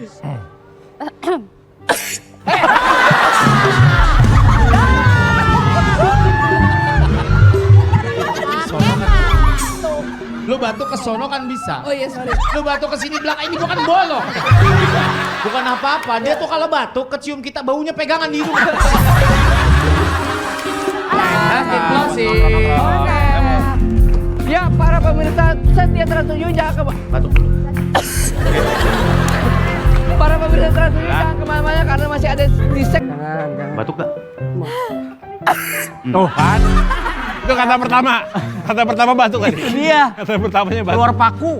Lu batuk ke sono kan bisa. Oh iya, sorry. Lu batuk ke sini belakang ini gua kan bolong. Bukan apa-apa, dia tuh kalau batuk kecium kita baunya pegangan di hidung. Nasib closing. Oke. Ya, para pemirsa setia Trans 7 jangan Batuk dulu. para pemirsa Trans 7 jangan kemana-mana karena masih ada di Jangan. Batuk gak? Tuh kan. Itu kata pertama. Kata pertama batuk tadi. Iya. Kata pertamanya batuk. Keluar paku.